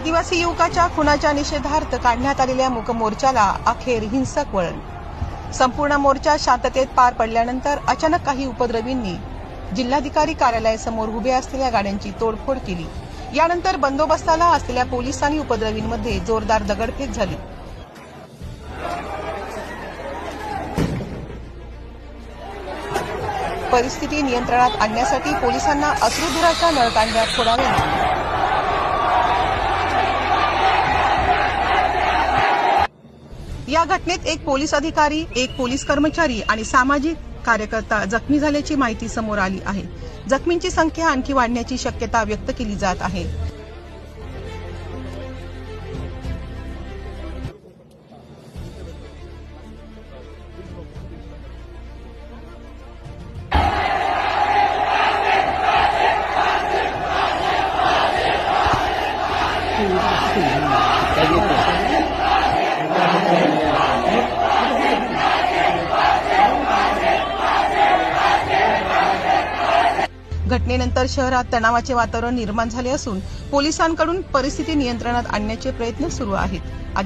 आदिवासी युवकाच्या खुनाच्या निषेधार्थ काढण्यात आलेल्या मूक मोर्चाला अखेर हिंसक वळण। संपूर्ण मोर्चा शांततेत पार पडल्यानंतर अचानक काही उपद्रवींनी जिल्हाधिकारी कार्यालयासमोर उभ्या असलेल्या गाड्यांची तोडफोड केली। यानंतर बंदोबस्ताला असलेल्या पोलीस आणि उपद्रवींमध्ये जोरदार दगडफेक झाली। परिस्थिती नियंत्रणात आणण्यासाठी पोलिसांना अश्रुधुराच्या नळकांड्या फोडाव्या लागल्या। या घटनेत एक पोलीस अधिकारी, एक पोलीस कर्मचारी आणि सामाजिक कार्यकर्ता जखमी झाल्याची माहिती समोर आली आहे। जखमींची संख्या आणखी वाढण्याची शक्यता व्यक्त केली जात आहे। घटनेनंतर शहरात तणावाचे वातावरण निर्माण झाले असून पोलिसांकडून परिस्थिती नियंत्रणात आणण्याचे प्रयत्न सुरू आहेत।